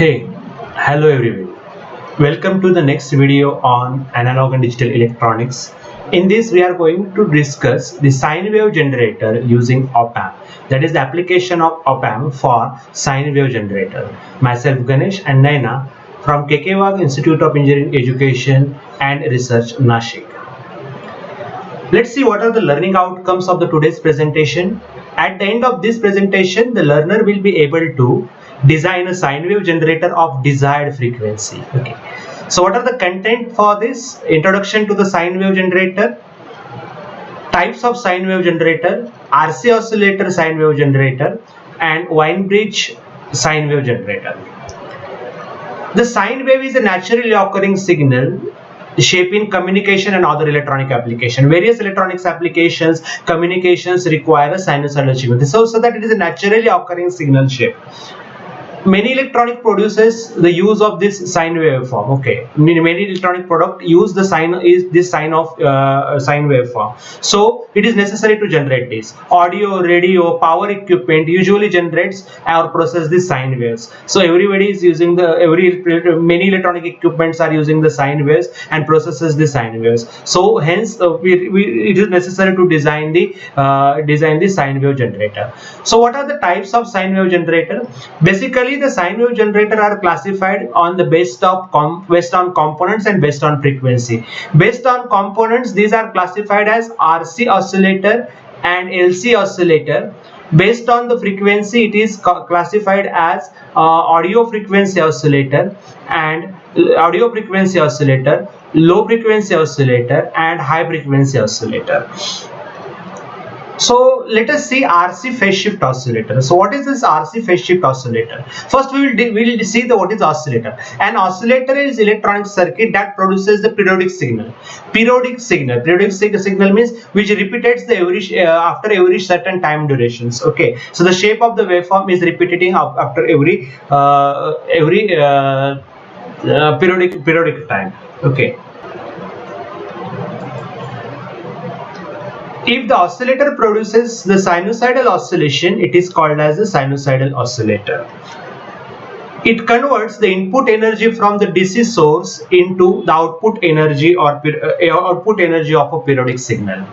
Hey, hello everyone. Welcome to the next video on analog and digital electronics. In this, we are going to discuss the sine wave generator using op-amp. That is the application of op-amp for sine wave generator. Myself Ganesh and Naina from KK Wagh Institute of Engineering Education and Research, Nashik. Let's see what are the learning outcomes of the today's presentation. At the end of this presentation, the learner will be able to design a sine wave generator of desired frequency. Okay. So what are the content for this? Introduction to the sine wave generator, types of sine wave generator, RC oscillator sine wave generator, and Weinbridge sine wave generator. The sine wave is a naturally occurring signal shaping communication and other electronic application. Various electronics applications, communications require a sinusoidal signal. So that it is a naturally occurring signal shape. Many electronic produces the use of this sine waveform. Okay, many electronic product use the sine waveform. So it is necessary to generate this. Audio, radio, power equipment usually generates or process the sine waves. So everybody is using many electronic equipments are using the sine waves and processes the sine waves. So hence it is necessary to design the sine wave generator. So what are the types of sine wave generator? Basically, the sine wave generator are classified on the based on components and based on frequency. Based on components, these are classified as RC oscillator and LC oscillator. Based on the frequency, it is classified as audio frequency oscillator and audio frequency oscillator, low frequency oscillator, and high frequency oscillator. So let us see RC phase shift oscillator. So what is this RC phase shift oscillator? First we will see what is oscillator. An oscillator is electronic circuit that produces the periodic signal. Periodic signal means which repeats after every certain time durations. Okay, so the shape of the waveform is repeating after every periodic time. Okay. If the oscillator produces the sinusoidal oscillation, it is called as a sinusoidal oscillator. It converts the input energy from the DC source into the output energy of a periodic signal.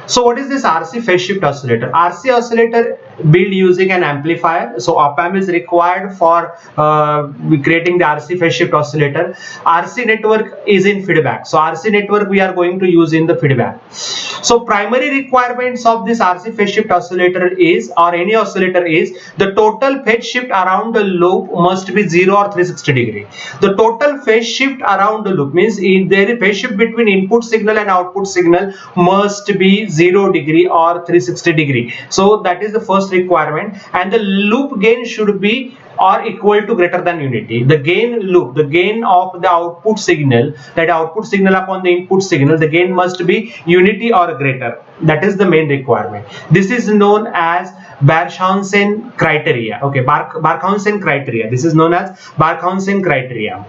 So what is this RC phase shift oscillator? RC oscillator built using an amplifier. So op-amp is required for creating the RC phase shift oscillator. RC network is in feedback. So RC network we are going to use in the feedback. So primary requirements of this RC phase shift oscillator is, or any oscillator is, the total phase shift around the loop must be 0 or 360 degree. The total phase shift around the loop means the phase shift between input signal and output signal must be 0 degree or 360 degree. So that is the first requirement, and the loop gain should be or equal to greater than unity. The gain of the output signal, that output signal upon the input signal, the gain must be unity or greater. That is the main requirement. This is known as Barkhausen criteria. Okay, Barkhausen criteria. This is known as Barkhausen criteria.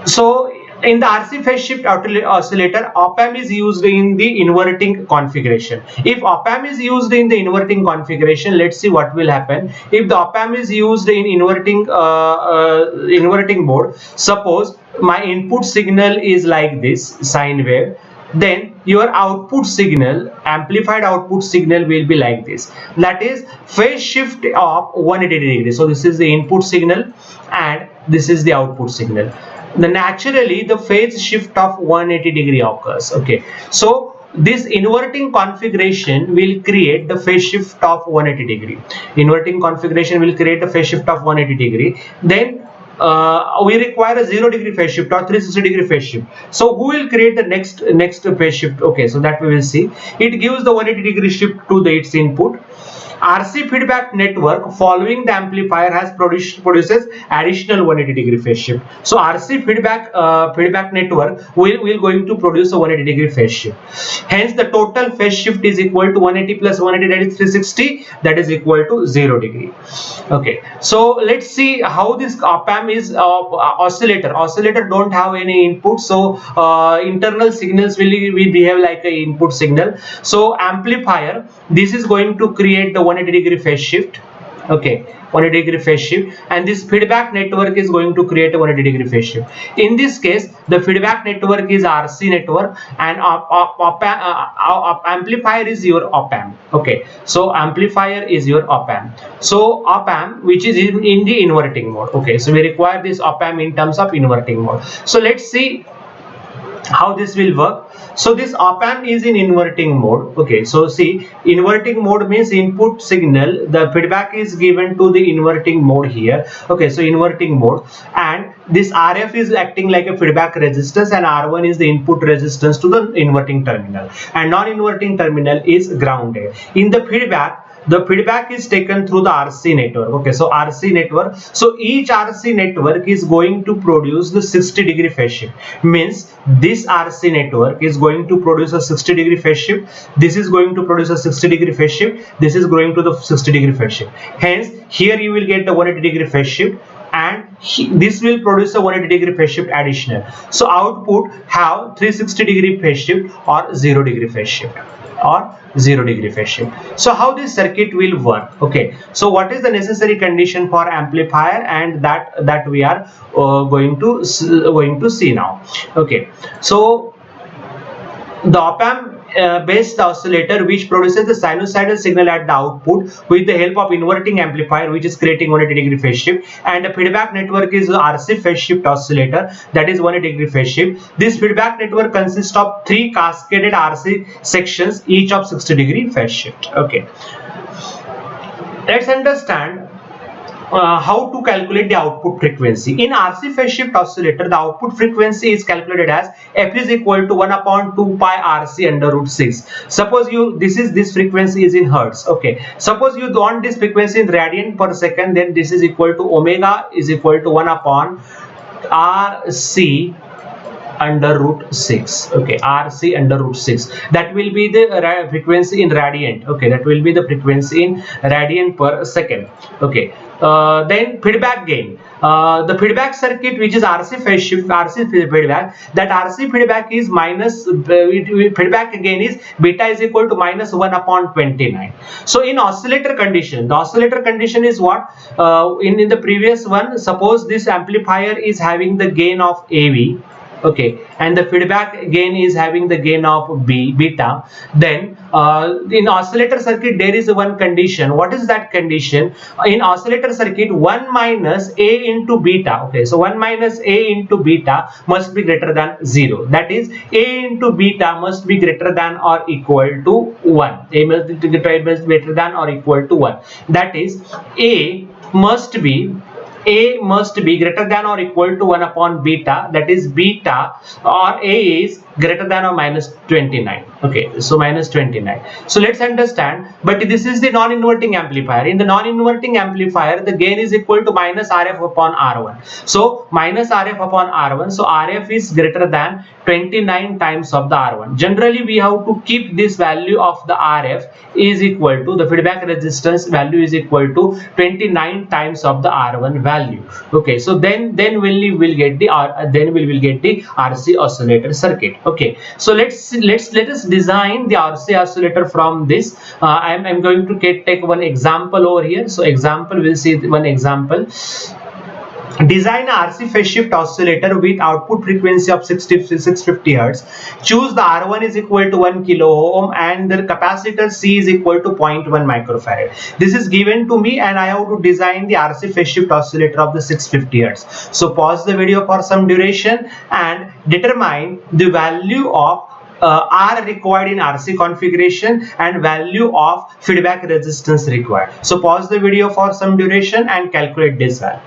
So in the RC phase shift oscillator, op-amp is used in the inverting configuration. If op-amp is used in the inverting configuration, let's see what will happen. If the op-amp is used in inverting mode, suppose my input signal is like this, sine wave, then your output signal, amplified output signal, will be like this. That is phase shift of 180 degrees. So this is the input signal and this is the output signal. Then naturally the phase shift of 180 degree occurs. Okay, so this inverting configuration will create the phase shift of 180 degree. Inverting configuration will create the phase shift of 180 degree. Then we require a 0 degree phase shift or 360 degree phase shift. So who will create the next phase shift? Okay, so that we will see. It gives the 180 degree shift to its input. RC feedback network following the amplifier has produces additional 180 degree phase shift. So RC feedback network will going to produce a 180 degree phase shift. Hence the total phase shift is equal to 180 plus 180, that is 360, that is equal to 0 degree. Okay, so let's see how this op-amp is oscillator. Oscillator don't have any input, so internal signals will behave like an input signal. So amplifier, this is going to create the 180 degree phase shift. Okay, 180 degree phase shift, and this feedback network is going to create a 180 degree phase shift. In this case, the feedback network is RC network, and amplifier is your op amp. Okay, so amplifier is your op amp. So op amp which is in the inverting mode. Okay, so we require this op amp in terms of inverting mode. So let's see how this will work. So this op amp is in inverting mode. Okay, so see, inverting mode means input signal, the feedback is given to the inverting mode here. Okay, so inverting mode, and this RF is acting like a feedback resistance, and R1 is the input resistance to the inverting terminal, and non-inverting terminal is grounded. In the feedback, the feedback is taken through the RC network. Okay, so RC network, so each RC network is going to produce the 60 degree phase shift. Means this RC network is going to produce a 60 degree phase shift, this is going to produce a 60 degree phase shift, this is going to the 60 degree phase shift. Hence here you will get the 180 degree phase shift, and this will produce a 180 degree phase shift additional. So output have 360 degree phase shift or 0 degree phase shift or 0 degree phase shift. So how this circuit will work? Okay, so what is the necessary condition for amplifier, and that we are going to see now. Okay, so the op amp based oscillator which produces the sinusoidal signal at the output with the help of inverting amplifier which is creating 180 degree phase shift, and the feedback network is RC phase shift oscillator, that is 180 degree phase shift. This feedback network consists of 3 cascaded RC sections, each of 60 degree phase shift. Okay, let's understand how to calculate the output frequency. In RC phase shift oscillator, the output frequency is calculated as F is equal to 1 upon 2 pi RC under root 6. Suppose this frequency is in hertz. Okay, suppose you want this frequency in radian per second, then this is equal to omega is equal to 1 upon RC under root 6. Okay, RC under root 6, that will be the frequency in radiant. Okay, that will be the frequency in radian per second. Okay, then feedback gain, the feedback circuit which is RC phase shift, RC feedback, that RC feedback is minus feedback gain is beta is equal to minus 1 upon 29. So in oscillator condition, the oscillator condition is what, in the previous one, suppose this amplifier is having the gain of AV. Okay, and the feedback gain is having the gain of beta, then in oscillator circuit there is one condition. What is that condition? In oscillator circuit, 1 minus A into beta. Okay, so 1 minus A into beta must be greater than 0, that is A into beta must be greater than or equal to 1. A must be greater than or equal to 1, that is A must be greater than or equal to 1 upon beta, that is beta or A is greater than or minus 29. Okay, so minus 29. So let's understand, but this is the non-inverting amplifier. In the non-inverting amplifier, the gain is equal to minus RF upon R1. So minus RF upon R1, so RF is greater than 29 times of the R1. Generally we have to keep this value of the RF is equal to, the feedback resistance value is equal to 29 times of the R1 value. Okay, so then we will get the RC oscillator circuit. Okay, so let us design the RC oscillator from this. I'm going to take one example over here. So example, we'll see one example. Design a RC phase shift oscillator with output frequency of 650 Hz. Choose the R1 is equal to 1 kilo ohm and the capacitor C is equal to 0.1 microfarad. This is given to me and I have to design the RC phase shift oscillator of the 650 Hz. So pause the video for some duration and determine the value of R required in RC configuration and value of feedback resistance required. So pause the video for some duration and calculate this value.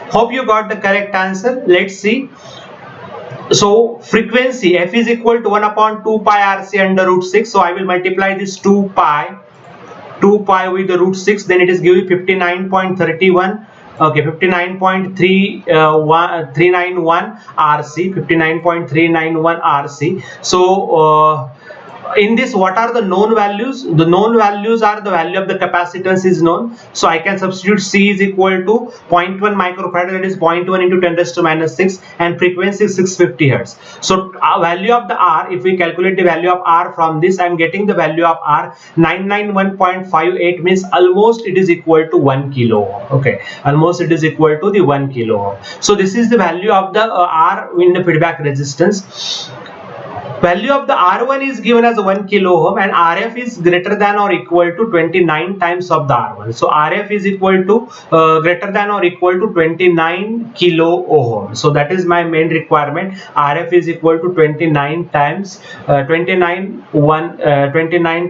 Hope you got the correct answer. Let's see. So frequency F is equal to 1 upon 2 pi RC under root 6. So I will multiply this 2 pi with the root 6, then it is giving 59.31. Okay, 59.391 RC, 59.391 RC. So in this, what are the known values? The known values are the value of the capacitance is known, so I can substitute C is equal to 0.1 microfarad, that is 0.1 into 10 raised to minus 6, and frequency is 650 hertz. So value of the R, if we calculate the value of R from this, I am getting the value of R 991.58, means almost it is equal to 1 kilo ohm. Okay, almost it is equal to the 1 kilo ohm. So this is the value of the R in the feedback resistance. Value of the R1 is given as 1 kilo ohm, and RF is greater than or equal to 29 times of the R1. So RF is equal to greater than or equal to 29 kilo ohm. So that is my main requirement. RF is equal to 29 times 29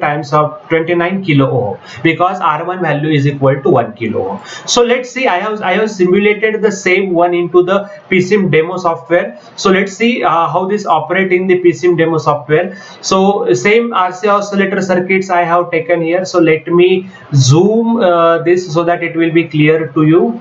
times of 29 kilo ohm, because R1 value is equal to 1 kilo ohm. So let's see, I have simulated the same one into the PSIM demo software. So let's see how this operate in the PSIM demo software. So same RC oscillator circuits I have taken here. So let me zoom this so that it will be clear to you.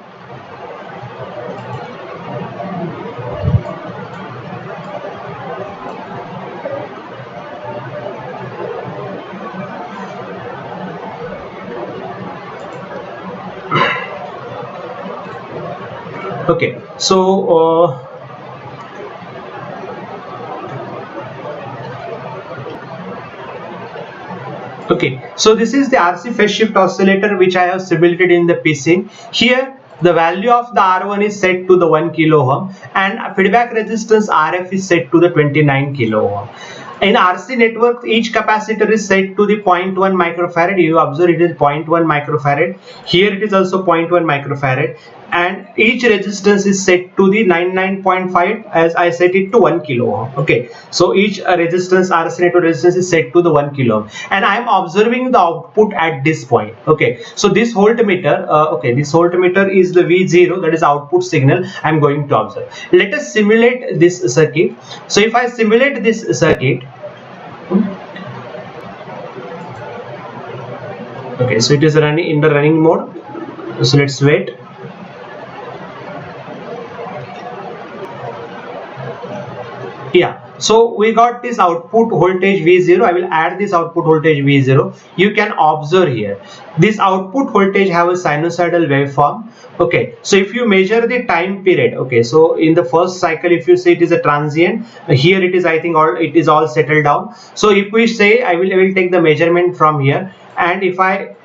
Okay, so okay, so this is the RC phase shift oscillator which I have simulated in the PSIM. Here the value of the R1 is set to the 1 kilo ohm, and feedback resistance RF is set to the 29 kilo ohm. In RC network, each capacitor is set to the 0.1 microfarad. You observe it is 0.1 microfarad. Here it is also 0.1 microfarad, and each resistance is set to the 99.5, as I set it to 1 kilo ohm. Okay, so each resistance, RC network resistance, is set to the 1 kilo ohm, and I am observing the output at this point. Okay, so this voltmeter, this voltmeter is the V0, that is output signal I am going to observe. Let us simulate this circuit. So if I simulate this circuit, okay, so it is running in the running mode. So let's wait. Yeah, so we got this output voltage V0. I will add this output voltage V0. You can observe here, this output voltage have a sinusoidal waveform. Okay, so if you measure the time period, okay, so in the first cycle, if you say it is a transient, here it is, I think it is all settled down. So if we say, I will take the measurement from here, and if I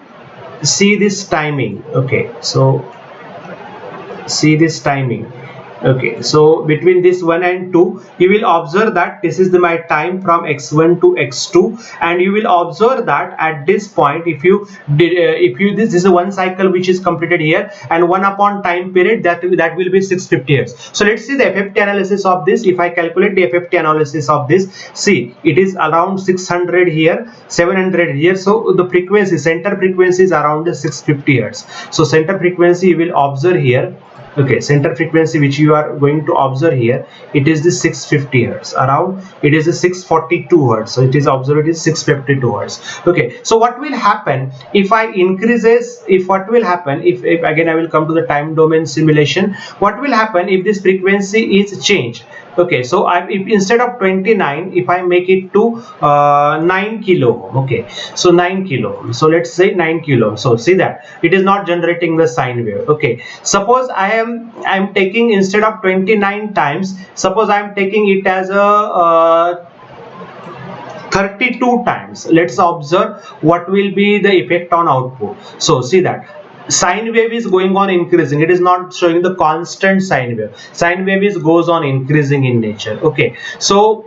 see this timing, okay, so see this timing. Okay, so between this 1 and 2, you will observe that this is my time from x1 to x2, and you will observe that at this point, if you this is a one cycle which is completed here, and 1 upon time period, that will be 650 hertz. So let's see the FFT analysis of this. If I calculate the FFT analysis of this, see, it is around 600 here, 700 here. So the frequency, center frequency is around 650 hertz. So center frequency you will observe here. Okay, center frequency which you are going to observe here, it is the 650 hertz. Around it is a 642 hertz. So it is observed, it is 652 hertz. Okay, so what will happen if I increases? If again I will come to the time domain simulation. What will happen if this frequency is changed? Okay, so if instead of 29, if I make it to 9 kilo ohm, okay, so 9 kilo ohm, so let's say 9 kilo ohm. So see that it is not generating the sine wave. Okay, suppose I am taking, instead of 29 times, suppose I am taking it as a 32 times. Let's observe what will be the effect on output. So see that sine wave is going on increasing. It is not showing the constant sine wave. Sine wave is goes on increasing in nature. Okay, so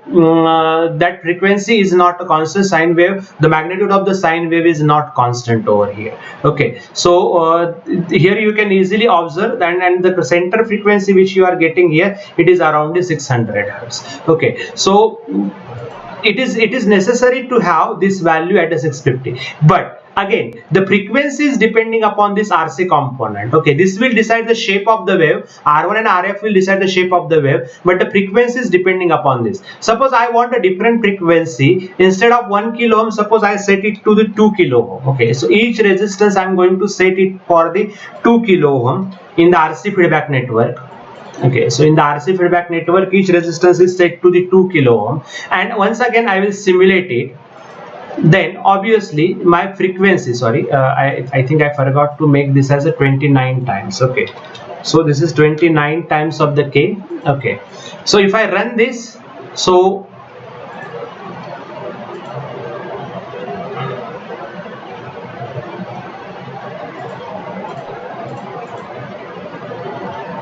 that frequency is not a constant sine wave. The magnitude of the sine wave is not constant over here. Okay, so here you can easily observe, and the center frequency which you are getting here, it is around the 600 hertz. Okay, so it is necessary to have this value at a 650, but again the frequency is depending upon this RC component. Okay, this will decide the shape of the wave. R1 and RF will decide the shape of the wave, but the frequency is depending upon this. Suppose I want a different frequency. Instead of 1 kilo ohm, suppose I set it to the 2 kilo ohm. Okay, so each resistance I am going to set it for the 2 kilo ohm in the RC feedback network. Okay, so in the RC feedback network, each resistance is set to the 2 kilo ohm, and once again I will simulate it. then obviously my frequency, sorry, I think I forgot to make this as a 29 times. Okay, so this is 29 times of the K. Okay, so if I run this, so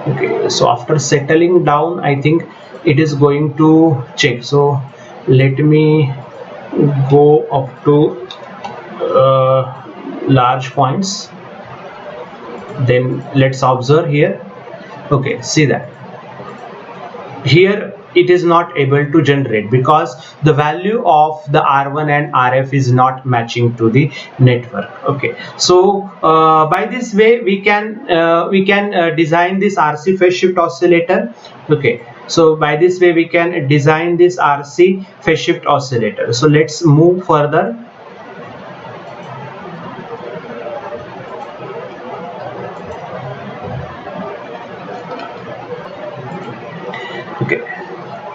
okay, so after settling down, I think it is going to check. So let me go up to large points, then let's observe here. Okay, see that here it is not able to generate because the value of the R1 and RF is not matching to the network. Okay, so by this way we can design this RC phase shift oscillator. Okay, so by this way we can design this RC phase shift oscillator. So let's move further. Okay,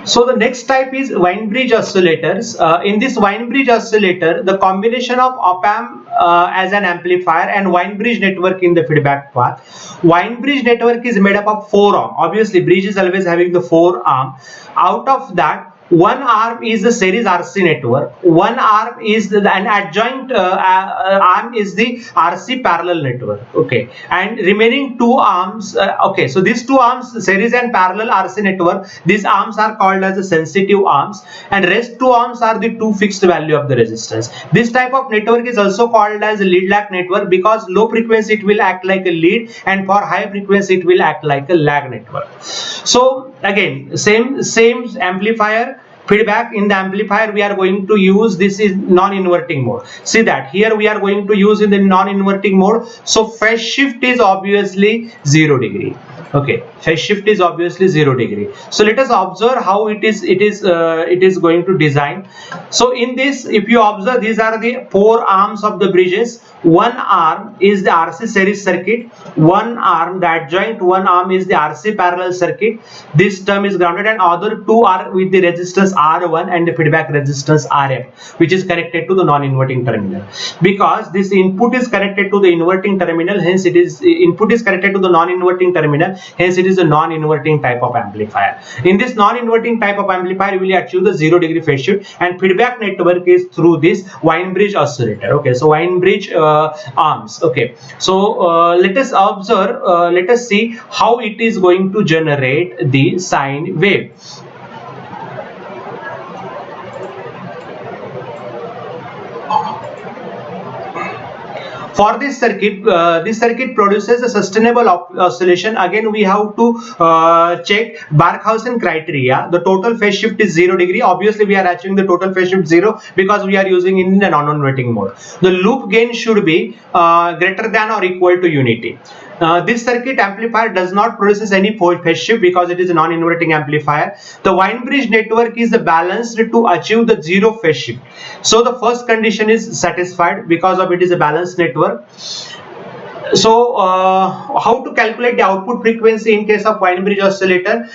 so the next type is Weinberg oscillators. In this Weinberg oscillator, the combination of op-amp as an amplifier and Weinberg network in the feedback path. Weinberg network is made up of 4 arms. Obviously, bridge is always having the 4 arms. Out of that, one arm is the series RC network, one arm is an adjoint arm is the RC parallel network. Okay, and remaining 2 arms, okay, so these 2 arms, series and parallel RC network, these arms are called as the sensitive arms, and rest 2 arms are the 2 fixed value of the resistance. This type of network is also called as lead lag network because low frequency it will act like a lead, and for high frequency it will act like a lag network. So again, same amplifier. Feedback in the amplifier we are going to use, this is non-inverting mode. See that here we are going to use in the non-inverting mode, so phase shift is obviously 0 degree. Okay, phase shift is obviously 0 degree. So let us observe how it is going to design. So in this, if you observe, these are the 4 arms of the bridges. One arm is the RC series circuit, one arm, the adjoint one arm is the RC parallel circuit. This term is grounded, and other 2 are with the resistance R1 and the feedback resistance RF, which is connected to the non-inverting terminal. Because this input is connected to the inverting terminal, hence it is input is connected to the non-inverting terminal, hence it is a non-inverting type of amplifier. In this non-inverting type of amplifier, you will achieve the 0 degree phase shift, and feedback network is through this Weinberg oscillator. Okay, so Weinberg arms. Okay, so let us observe, let us see how it is going to generate the sine wave. For this circuit produces a sustainable oscillation. Again, we have to check Barkhausen criteria. The total phase shift is 0 degree. Obviously, we are achieving the total phase shift 0 because we are using in the non-inverting mode. The loop gain should be greater than or equal to unity. This circuit amplifier does not produce any phase shift because it is a non-inverting amplifier. The Weinberg network is balanced to achieve the 0 phase shift. So the first condition is satisfied because of it is a balanced network. So how to calculate the output frequency in case of Weinberg oscillator?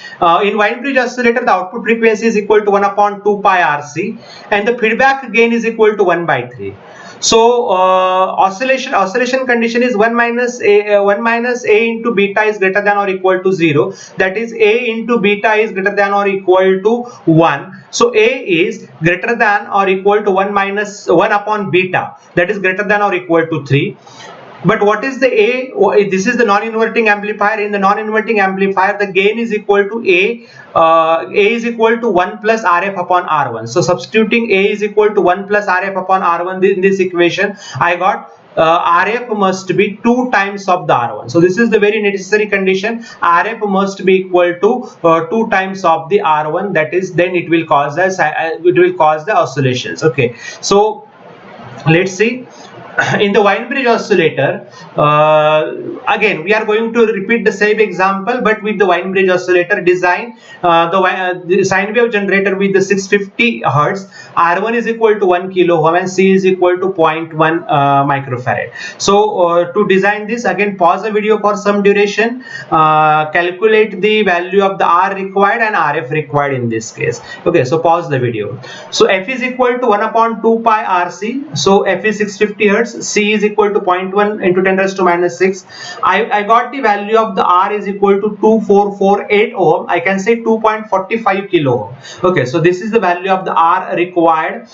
In Weinberg oscillator, the output frequency is equal to 1 upon 2 pi RC, and the feedback gain is equal to 1 by 3. So oscillation condition is 1 minus a into beta is greater than or equal to 0. That is, a into beta is greater than or equal to 1. So a is greater than or equal to 1 minus 1 upon beta, that is greater than or equal to 3. But what is the A? This is the non-inverting amplifier. In the non-inverting amplifier, the gain is equal to A. A is equal to 1 plus RF upon R1. So substituting A is equal to 1 plus RF upon R1 in this equation, I got RF must be 2 times of the R1. So this is the very necessary condition. RF must be equal to 2 times of the R1. That is, then it will cause the oscillations. Okay. So let's see. in the Weinberg oscillator, again we are going to repeat the same example, but with the Weinberg oscillator design. The sine wave generator with the 650 hertz, R1 is equal to 1 kilo ohm and C is equal to 0.1 microfarad. So to design this, again pause the video for some duration, calculate the value of the R required and RF required in this case. Okay, so pause the video. So F is equal to 1 upon 2 pi RC. So F is 650 hertz, C is equal to 0.1 into 10 raised to minus 6. I got the value of the R is equal to 2448 ohm. I can say 2.45 kilo ohm. Okay, so this is the value of the R required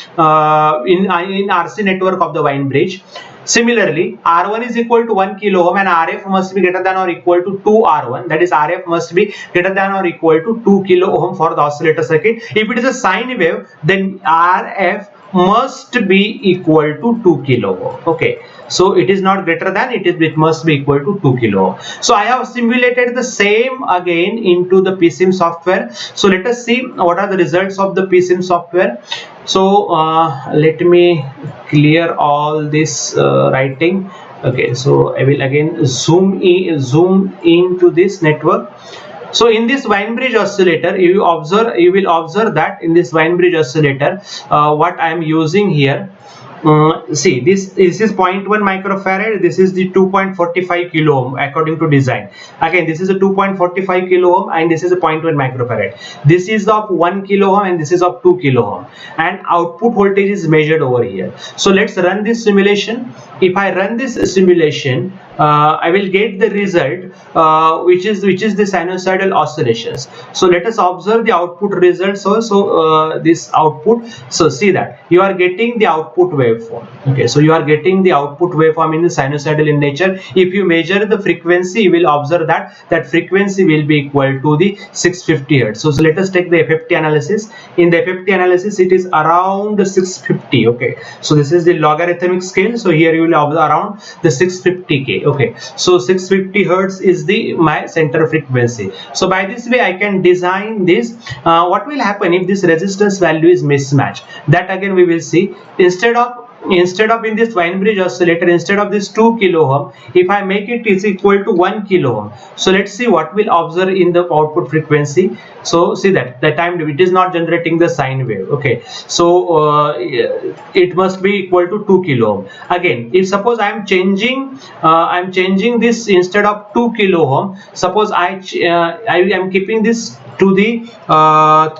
in RC network of the Weinberg. Similarly, R1 is equal to 1 kilo ohm and RF must be greater than or equal to 2 R1. That is, RF must be greater than or equal to 2 kilo ohm for the oscillator circuit. If it is a sine wave, then RF must be equal to 2 kilo ohm. Okay, so it is not greater than, it must be equal to 2 kilo ohm. So I have simulated the same again into the PSIM software. So let us see what are the results of the PSIM software. So let me clear all this writing. Okay, so I will again zoom into this network. So in this Weinberg oscillator, you will observe that in this Weinberg oscillator, what I am using here. See, this is 0.1 microfarad, this is the 2.45 kilo ohm according to design. Again, this is a 2.45 kilo ohm and this is a 0.1 microfarad. This is of 1 kilo ohm and this is of 2 kilo ohm, and output voltage is measured over here. So let's run this simulation. If I run this simulation, I will get the result which is the sinusoidal oscillations. So let us observe the output results also. This output, so see that you are getting the output waveform. Okay, so you are getting the output waveform in the sinusoidal in nature. If you measure the frequency, you will observe that frequency will be equal to the 650 hertz. So let us take the FFT analysis. In the FFT analysis, it is around 650. Okay, so this is the logarithmic scale. So here you will observe around the 650k. Okay, so 650 hertz is my center frequency. So by this way I can design this. What will happen if this resistance value is mismatched? That again we will see. Instead of in this Weinberg oscillator, instead of this 2 kilo ohm, if I make it is equal to 1 kilo ohm. So let's see what we'll observe in the output frequency. So see that the time it is not generating the sine wave. Okay, so it must be equal to 2 kilo ohm. Again, if suppose I am changing this, instead of 2 kilo ohm, suppose I am keeping this to the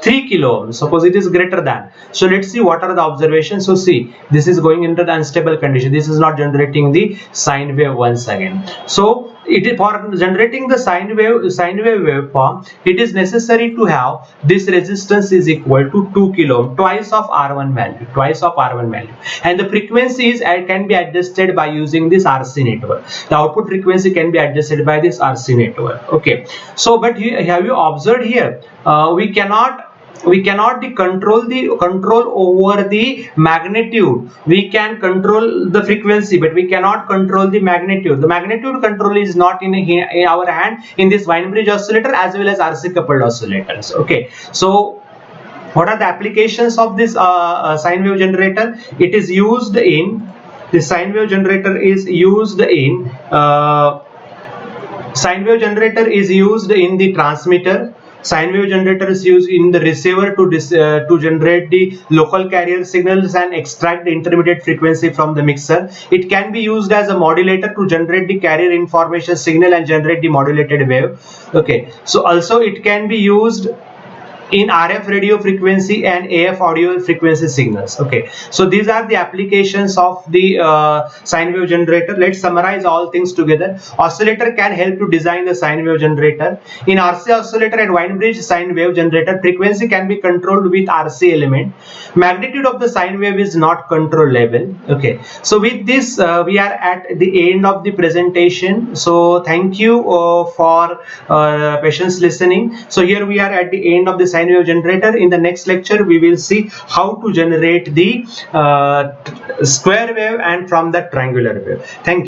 3 kilo ohm. Suppose it is greater than. So let's see what are the observations. So see, this is going into the unstable condition. This is not generating the sine wave once again. So it is for generating the sine wave waveform, it is necessary to have this resistance is equal to 2 kilo ohm, twice of R1 value, and the frequency is can be adjusted by using this RC network. The output frequency can be adjusted by this RC network. Okay, so but have you observed here, we cannot control over the magnitude. We can control the frequency, but we cannot control the magnitude. The magnitude control is not in our hand in this Weinberg oscillator as well as RC coupled oscillators. Okay, so what are the applications of this sine wave generator? It is used in the sine wave generator is used in the transmitter. Sine wave generator is used in the receiver to generate the local carrier signals and extract the intermediate frequency from the mixer. It can be used as a modulator to generate the carrier information signal and generate the modulated wave. Okay, so also it can be used in RF radio frequency and AF audio frequency signals. Okay, so these are the applications of the sine wave generator. Let's summarize all things together. Oscillator can help to design the sine wave generator. In RC oscillator and Weinberg sine wave generator, frequency can be controlled with RC element. Magnitude of the sine wave is not controllable. Okay, so with this we are at the end of the presentation. So thank you for patience listening. So here we are at the end of the sine wave generator. In the next lecture we will see how to generate the square wave and from the triangular wave. Thank you.